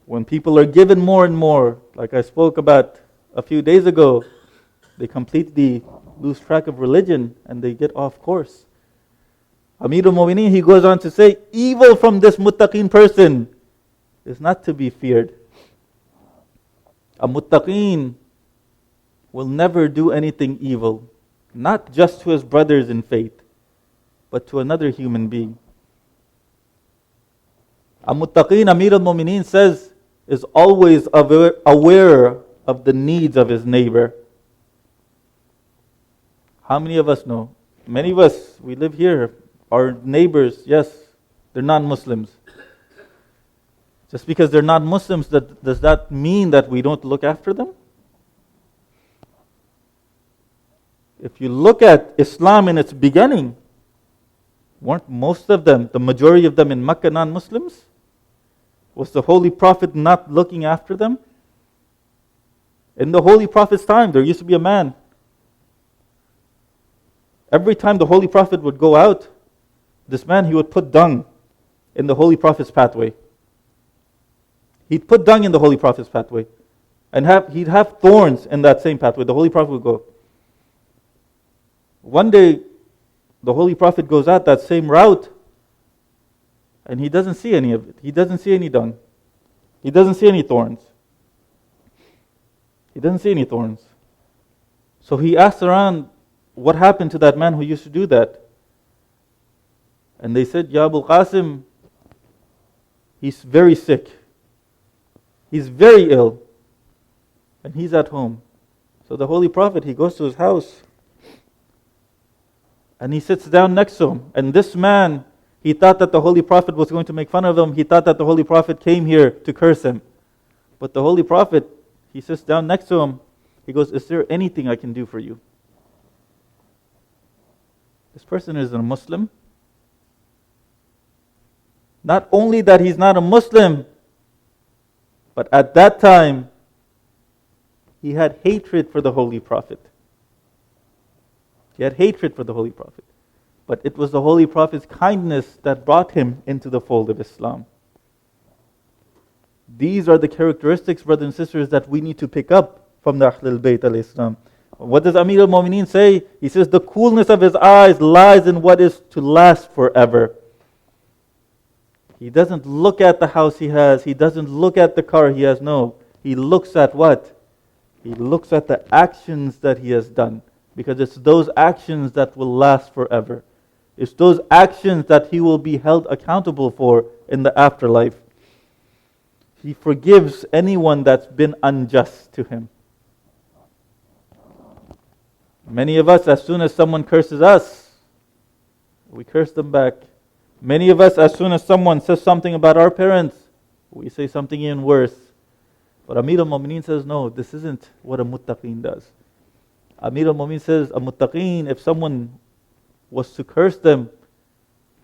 When people are given more and more, like I spoke about a few days ago, they completely lose track of religion and they get off course. Amir al-Mu'mineen, he goes on to say, evil from this muttaqeen person is not to be feared. A muttaqeen will never do anything evil, not just to his brothers in faith, but to another human being. A muttaqeen, Amir al-Mu'mineen says, is always aware of the needs of his neighbor. How many of us know? Many of us, we live here, our neighbors, yes, they're non-Muslims. Just because they're not Muslims, does that mean that we don't look after them? If you look at Islam in its beginning, weren't most of them, the majority of them in Makkah, non-Muslims? Was the Holy Prophet not looking after them? In the Holy Prophet's time, there used to be a man. Every time the Holy Prophet would go out, this man, he would put dung in the Holy Prophet's pathway. He'd put dung in the Holy Prophet's pathway. And he'd have thorns in that same pathway. The Holy Prophet would go. One day, the Holy Prophet goes out that same route, and he doesn't see any of it. He doesn't see any dung. He doesn't see any thorns. He doesn't see any thorns. So he asked around, what happened to that man who used to do that? And they said, Ya Abul Qasim, he's very sick. He's very ill. And he's at home. So the Holy Prophet, he goes to his house. And he sits down next to him. And this man, he thought that the Holy Prophet was going to make fun of him. He thought that the Holy Prophet came here to curse him. But the Holy Prophet, he sits down next to him. He goes, is there anything I can do for you? This person is a Muslim. Not only that he's not a Muslim, but at that time, he had hatred for the Holy Prophet. He had hatred for the Holy Prophet. But it was the Holy Prophet's kindness that brought him into the fold of Islam. These are the characteristics, brothers and sisters, that we need to pick up from the Ahlul Bayt al-Islam. What does Amir al-Mu'mineen say? He says, the coolness of his eyes lies in what is to last forever. He doesn't look at the house he has. He doesn't look at the car he has. No. He looks at what? He He looks at the actions that he has done, because it's those actions that will last forever. It's those actions that he will be held accountable for in the afterlife. He forgives anyone that's been unjust to him. Many of us, as soon as someone curses us, we curse them back. Many of us, as soon as someone says something about our parents, we say something even worse. But Amir al-Mu'mineen says, no, this isn't what a muttaqeen does. Amir al-Mu'mineen says, a muttaqeen, if someone was to curse them,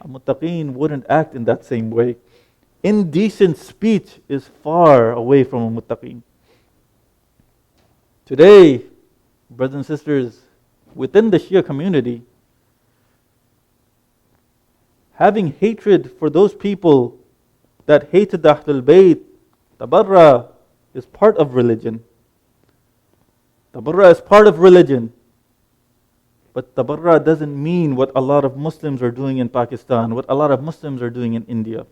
a muttaqeen wouldn't act in that same way. Indecent speech is far away from a muttaqeen. Today, brothers and sisters, within the Shia community, having hatred for those people that hated the Ahlul Bayt, tabarra, is part of religion. Tabarra is part of religion. But tabarra doesn't mean what a lot of Muslims are doing in Pakistan, what a lot of Muslims are doing in India.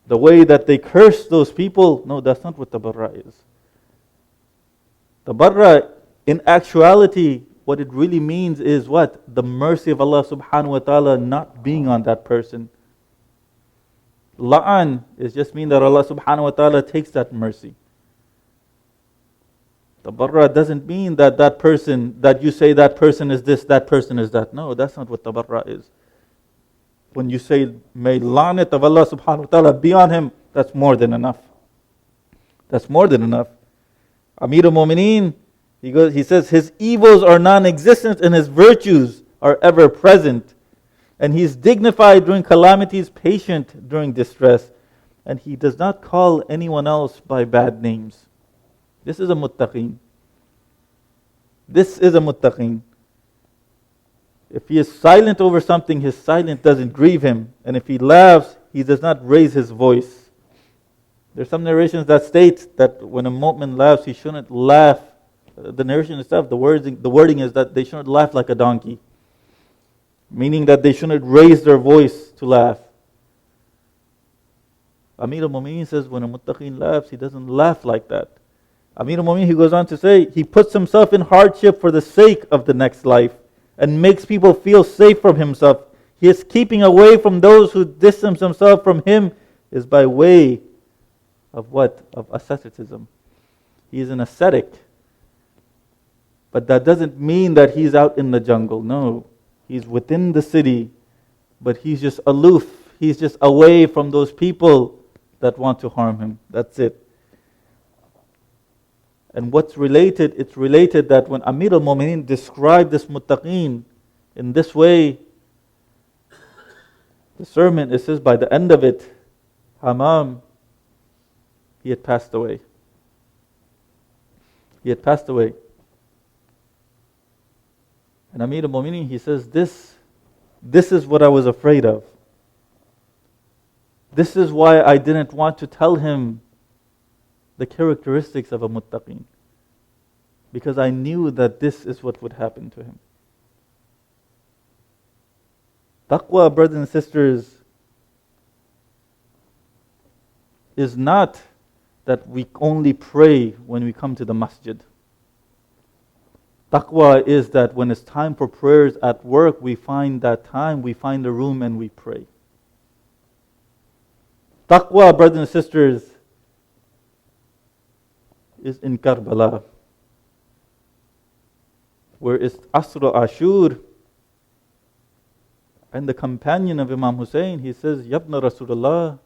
The way that they curse those people, no, that's not what tabarra is. Tabarra, in actuality, what it really means is what? The mercy of Allah subhanahu wa ta'ala not being on that person. La'an is just mean that Allah subhanahu wa ta'ala takes that mercy. Tabarra doesn't mean that that person, that you say that person is this, that person is that. No, that's not what tabarra is. When you say, may la'nat of Allah subhanahu wa ta'ala be on him, that's more than enough. That's more than enough. Amir al-Mu'mineen, he says, his evils are non-existent and his virtues are ever present. And he's dignified during calamities, patient during distress. And he does not call anyone else by bad names. This is a muttaqeen. This is a muttaqeen. If he is silent over something, his silence doesn't grieve him. And if he laughs, he does not raise his voice. There's some narrations that state that when a mu'min laughs, he shouldn't laugh. The narration itself, the wording is that they shouldn't laugh like a donkey. Meaning that they shouldn't raise their voice to laugh. Amir al-Mu'mineen says when a muttaqeen laughs, he doesn't laugh like that. Amir al-Mu'mineen, he goes on to say, he puts himself in hardship for the sake of the next life and makes people feel safe from himself. He is keeping away from those who distance themselves from him is by way of what? Of asceticism. He is an ascetic. But that doesn't mean that he's out in the jungle. No. He's within the city, but he's just aloof. He's just away from those people that want to harm him. That's it. And what's related? It's related that when Amir al-Mu'mineen described this muttaqeen in this way, the sermon, it says by the end of it, Hamam, he had passed away. He had passed away. And Amir al-Mu'mineen, he says, this is what I was afraid of. This is why I didn't want to tell him the characteristics of a muttaqeen. Because I knew that this is what would happen to him. Taqwa, brothers and sisters, is not that we only pray when we come to the masjid. Taqwa is that when it's time for prayers at work, we find that time, we find a room and we pray. Taqwa, brothers and sisters, is in Karbala, where it's Asr Ashur, and the companion of Imam Husein, he says, Yabna Rasulullah,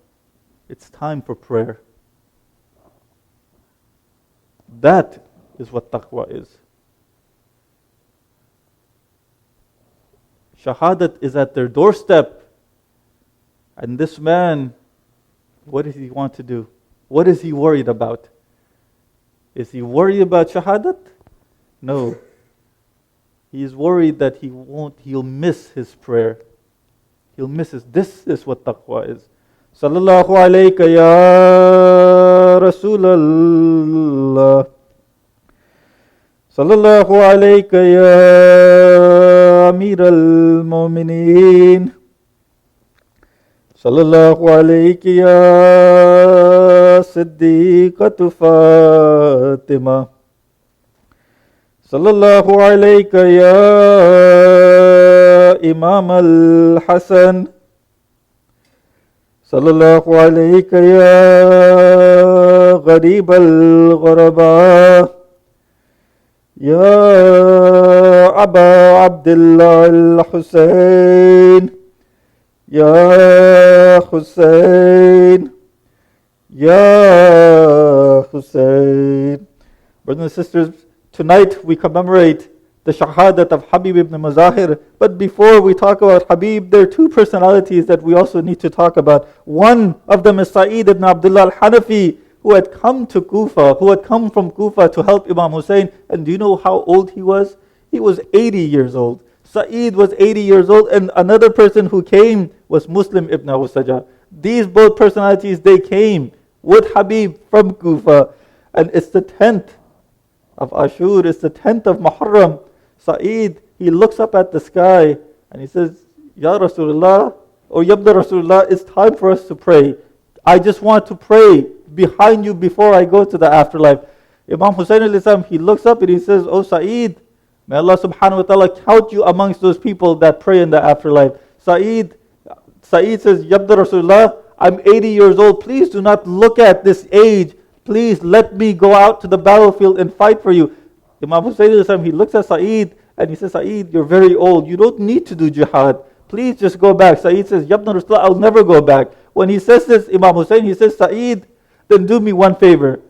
it's time for prayer. That is what taqwa is. Shahadat is at their doorstep. And this man, what does he want to do? What is he worried about? Is he worried about shahadat? No. He is worried that he'll miss his prayer. He'll miss his. This is what taqwa is. Sallallahu alayka ya Rasulallah. Sallallahu alayka ya Amir al-Mu'mineen. Sallallahu alayka ya Siddiqatu فاطمة صلى الله عليك يا إمام الحسن صلى الله عليك يا غريب الغرباء يا أبا عبد الله الحسين يا حسين يا حسين. Brothers and sisters, tonight we commemorate the Shahadat of Habib ibn Mazahir. But before we talk about Habib, there are two personalities that we also need to talk about. One of them is Syed ibn Abdullah al-Hanafi, who had come to Kufa, who had come from Kufa to help Imam Hussein. And do you know how old he was? He was 80 years old. Syed was 80 years old, and another person who came was Muslim ibn Awsaja. These both personalities, they came with Habib from Kufa. And it's the 10th of Ashur, it's the 10th of Muharram. Syed, he looks up at the sky and he says, Ya Rasulullah, or Yabda Rasulullah, it's time for us to pray. I just want to pray behind you before I go to the afterlife. Imam Hussein, he looks up and he says, Oh Syed, may Allah subhanahu wa ta'ala count you amongst those people that pray in the afterlife. Syed says, Yabda Rasulullah, I'm 80 years old. Please do not look at this age. Please let me go out to the battlefield and fight for you. Imam Hussein, he looks at Syed and he says, Syed, you're very old. You don't need to do jihad. Please just go back. Syed says, Yabna Rasulullah, I'll never go back. When he says this, Imam Hussein, he says, Syed, then do me one favor.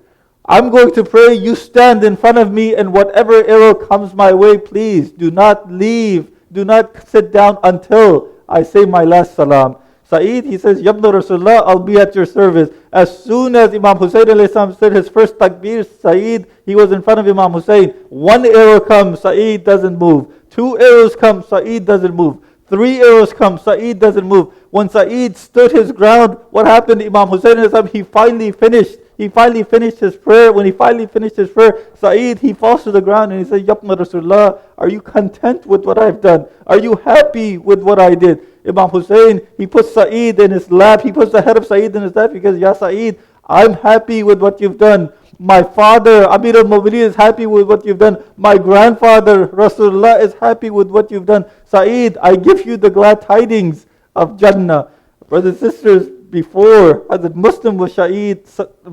I'm going to pray. You stand in front of me, and whatever arrow comes my way, please do not leave. Do not sit down until I say my last salam. Syed, he says, Yabna Rasulullah, I'll be at your service. As soon as Imam Hussein said his first takbir, Syed, he was in front of Imam Hussein. One arrow comes, Syed doesn't move. Two arrows come, Syed doesn't move. Three arrows come, Syed doesn't move. When Syed stood his ground, what happened? Imam Hussein, he finally finished. He finally finished his prayer. When he finally finished his prayer, Syed, he falls to the ground and he says, Yabna Rasulullah, are you content with what I've done? Are you happy with what I did? Imam Hussein, he puts Syed in his lap. He puts the head of Syed in his lap because, Ya Syed, I'm happy with what you've done. My father, Amir al-Mu'mineen, is happy with what you've done. My grandfather, Rasulullah, is happy with what you've done. Syed, I give you the glad tidings of Jannah. Brothers and sisters, before Hazrat Muslim was Shaheed,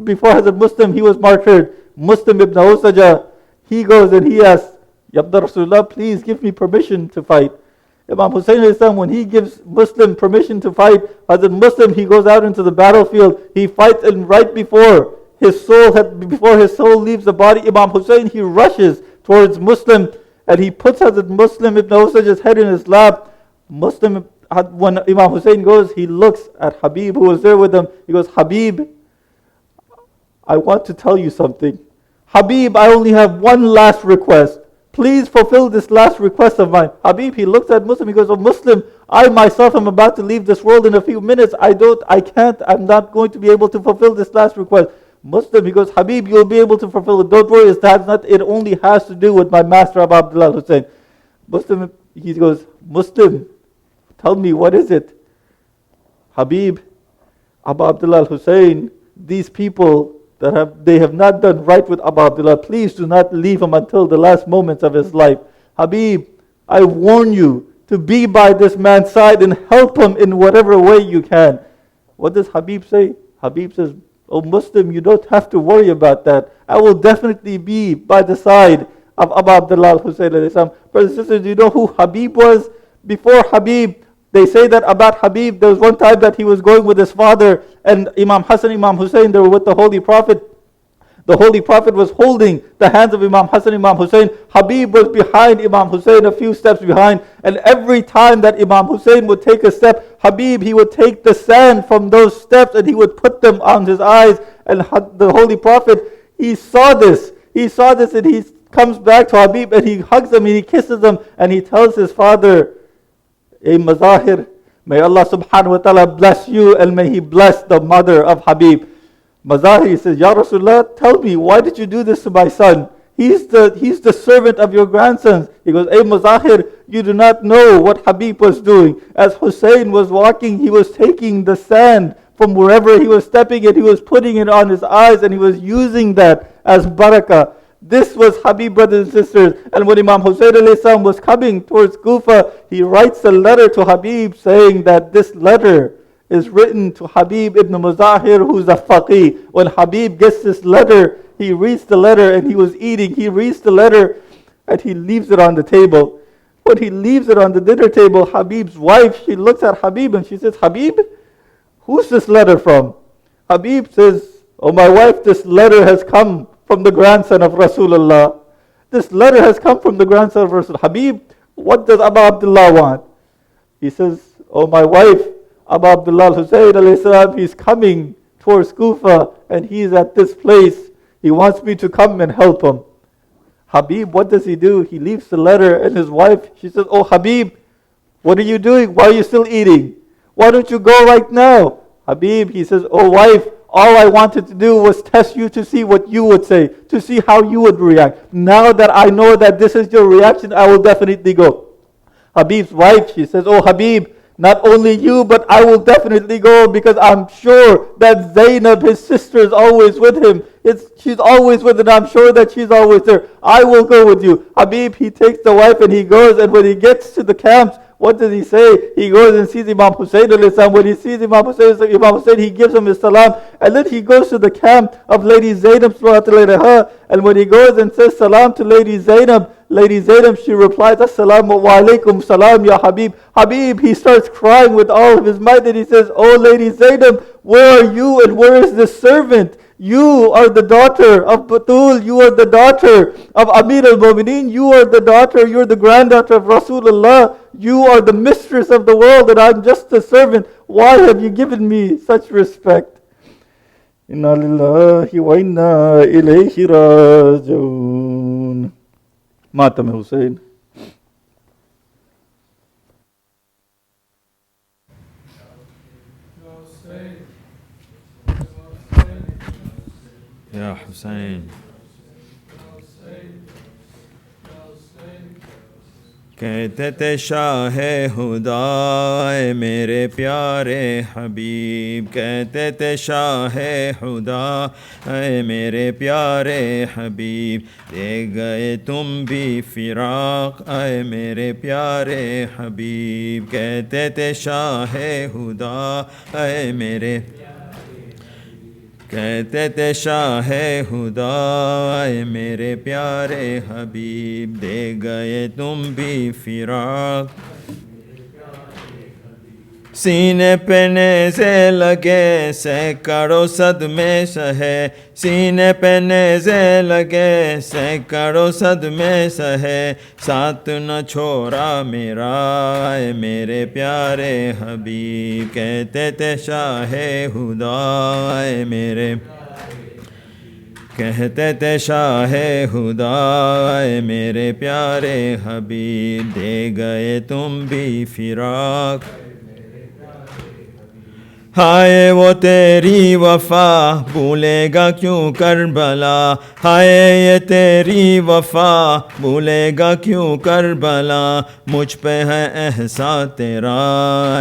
before Hazrat Muslim, he was martyred. Muslim ibn Awsaja, he goes and he asks, Yabda Rasulullah, please give me permission to fight. Imam Hussein, when he gives Muslim permission to fight, Hazrat Muslim, he goes out into the battlefield, he fights, and right before his soul leaves the body, Imam Hussein, he rushes towards Muslim and he puts Hazrat Muslim ibn Awsaja's head in his lap. Muslim, when Imam Hussein goes, he looks at Habib who was there with him. He goes, Habib, I want to tell you something. Habib, I only have one last request. Please fulfill this last request of mine. Habib, he looks at Muslim, he goes, Oh Muslim, I myself am about to leave this world in a few minutes. I'm not going to be able to fulfill this last request. Muslim, he goes, Habib, you'll be able to fulfill it. Don't worry, it only has to do with my master Abu Abdullah Hussein. Muslim, he goes, Muslim, tell me, what is it? Habib, Abu Abdullah Hussein, these people they have not done right with Abu Abdullah, please do not leave him until the last moments of his life. Habib, I warn you to be by this man's side and help him in whatever way you can. What does Habib say? Habib says, Oh Muslim, you don't have to worry about that. I will definitely be by the side of Abu Abdullah Hussein. Brothers and sisters, do you know who Habib was? Before Habib, they say that about Habib, there was one time that he was going with his father, and Imam Hassan, Imam Hussein, they were with the Holy Prophet. The Holy Prophet was holding the hands of Imam Hassan, Imam Hussein. Habib was behind Imam Hussein, a few steps behind. And every time that Imam Hussein would take a step, Habib, he would take the sand from those steps and he would put them on his eyes. And the Holy Prophet, he saw this. And he comes back to Habib and he hugs him and he kisses him and he tells his father, Hey Mazahir, may Allah subhanahu wa ta'ala bless you and may He bless the mother of Habib. Mazahir says, Ya Rasulullah, tell me, why did you do this to my son? He's the servant of your grandsons. He goes, Hey Mazahir, you do not know what Habib was doing. As Hussein was walking, he was taking the sand from wherever he was stepping and he was putting it on his eyes and he was using that as barakah. This was Habib, brothers and sisters. And when Imam Husayn was coming towards Kufa, he writes a letter to Habib saying that this letter is written to Habib ibn Muzahir, who's a faqih. When Habib gets this letter, he reads the letter and he was eating. He reads the letter and he leaves it on the table. When he leaves it on the dinner table, Habib's wife, she looks at Habib and she says, Habib, who's this letter from? Habib says, oh my wife, this letter has come from the grandson of Rasulullah. This letter has come from the grandson of Rasulullah. Habib, what does Abu Abdullah want? He says, oh my wife, Abu Abdullah al-Husayn alayhi salam, he's coming towards Kufa and he's at this place. He wants me to come and help him. Habib, what does he do? He leaves the letter and his wife, she says, oh Habib, what are you doing? Why are you still eating? Why don't you go right now? Habib, he says, oh wife, all I wanted to do was test you to see what you would say, to see how you would react. Now that I know that this is your reaction, I will definitely go. Habib's wife, she says, oh Habib, not only you, but I will definitely go because I'm sure that Zainab, his sister, is always with him. She's always with him. I'm sure that she's always there. I will go with you. Habib, he takes the wife and he goes, and when he gets to the camps, what does he say? He goes and sees Imam Husayn. When he sees Imam Husayn, he gives him his salam. And then he goes to the camp of Lady Zainab, and when he goes and says salam to Lady Zainab, she replies, Assalamu alaikum salam ya Habib. Habib, he starts crying with all of his might and he says, oh Lady Zainab, where are you and where is this servant? You are the daughter of Batul, you are the daughter of Amir al-Mu'mineen, you are the granddaughter of Rasulullah, you are the mistress of the world and I'm just a servant. Why have you given me such respect? Inna lillahi wa inna ilayhi raji'un. Matam Husayn. Ya Husayn. کہتے تھے شاہ خدا اے میرے پیارے حبیب، کہتے تھے شاہ خدا اے میرے پیارے حبیب، دے گئے تم بھی فراق اے میرے پیارے حبیب، کہتے تھے شاہ خدا اے میرے، کہتے تھے شاہ خدا اے میرے پیارے حبیب، دے گئے تم بھی فراق، سینے پہ نیزے لگے سینکڑوں صدمے سہے، سینے پہ نیزے لگے سینکڑوں صدمے سہے، ساتھ نہ چھوڑا میرا اے میرے پیارے حبیب، کہتے تھے شاہ خدا اے میرے، کہتے تھے شاہ خدا اے میرے پیارے حبیب، دے گئے تم بھی فراق، ہائے وہ تیری وفا بھولے گا کیوں کربلا، ہائے یہ تیری وفا بھولے گا کیوں کربلا، مجھ پہ ہے احسان تیرا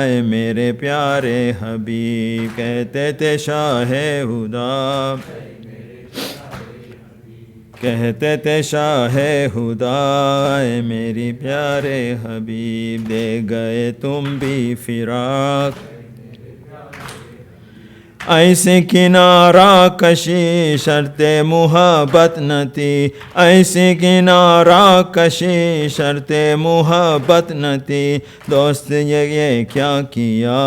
اے میرے پیارے حبیب، کہتے تھے شاہ خدا، کہتے تھے شاہ خدا اے میری پیارے حبیب، دے گئے تم بھی فراق، ایسی کنارہ کشی شرط محبت نہ تھی، ایسی کنارہ کشی شرط محبت نہ تھی، دوست یہ کیا کیا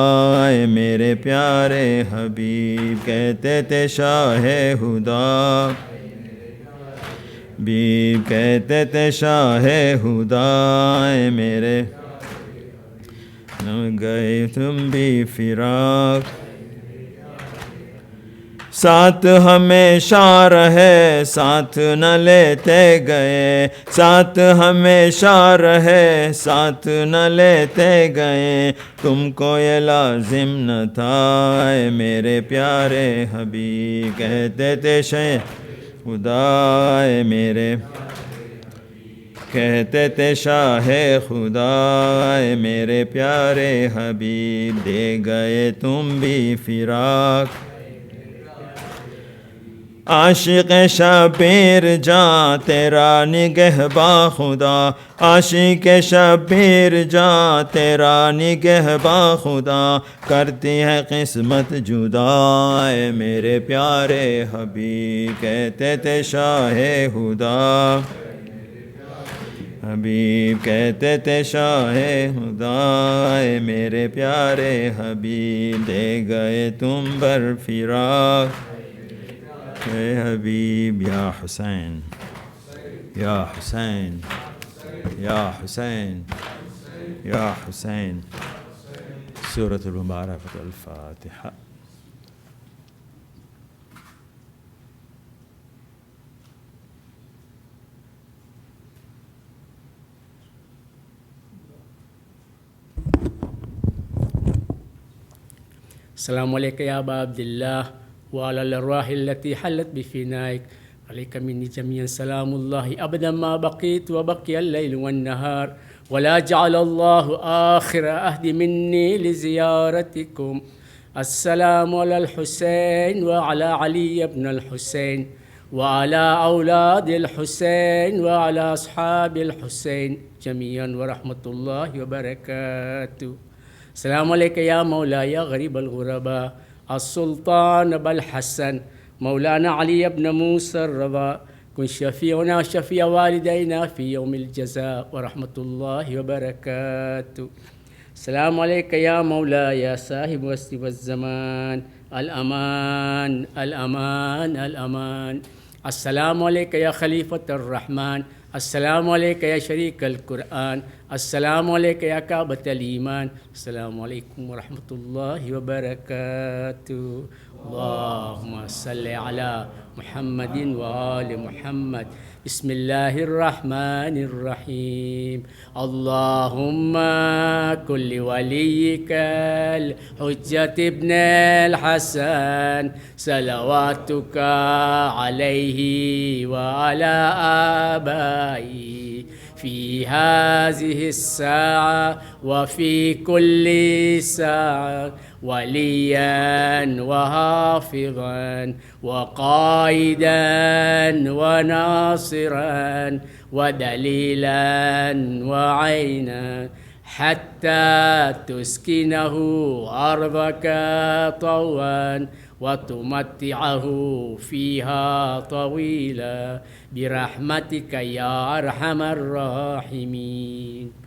اے میرے پیارے حبیب، کہتے تھے شاہ خدا، بیب کہتے تھے شاہ خدا اے میرے، نہ گئے تم بھی فراق، ساتھ ہمیشہ رہے ساتھ نہ لیتے گئے، ساتھ ہمیشہ رہے ساتھ نہ لیتے گئے، تم کو یہ لازم نہ تھا اے میرے پیارے حبیب، کہتے تھے شاہ خدا اے میرے، कहते थे शाह खुदा ऐ मेरे प्यारे हबीब, दे गए तुम भी फिराक। आशिक शबीर जां तेरा निगहबा खुदा, आशिक शबीर जां तेरा निगहबा खुदा, करती है किस्मत जुदा ऐ मेरे प्यारे हबीब, कहते थे शाह खुदा हबीब, कहते थे शाह खुदा ऐ मेरे प्यारे हबीब, दे गए तुम बर फिराक। ए हबीब या हुसैन या हुसैन या हुसैन या हुसैन। सूरत मुबारक अल फातिहा। السلام عليك يا أبا عبد الله وعلى الأرواح التي حلت بفنائك، عليك مني جميعا سلام الله أبدا ما بقيت وبقي الليل والنهار، ولا جعل الله آخر عهد مني لزيارتكم. السلام على الحسين وعلى علي بن الحسين وعلى أولاد الحسين وعلى أصحاب الحسين جميعا ورحمة الله وبركاته. السلام عليك يا مولاي غريب الغرباء السلطان أبا الحسن مولانا علي بن موسى الرضا، كن شفيعنا وشفيع والدينا في يوم الجزاء ورحمة الله وبركاته. السلام عليك يا مولاي صاحب الوصف والزمان، الأمان الأمان الأمان. السلام عليك يا خليفة الرحمن، السلام عليك يا شريك القرآن، السلام عليك يا كعبة الإيمان. السلام عليكم ورحمة الله وبركاته. اللهم صل على محمد وآل محمد. بسم الله الرحمن الرحيم. اللهم كن لوليك الحجة ابن الحسن صلواتك عليه وعلى آبائه في هذه الساعة وفي كل ساعة، وليا وحافظا وقائدا وناصرا ودليلا وعينا، حتى تسكنه أرضك طوعا وتمتعه فيها طويلا برحمتك يا أرحم الراحمين.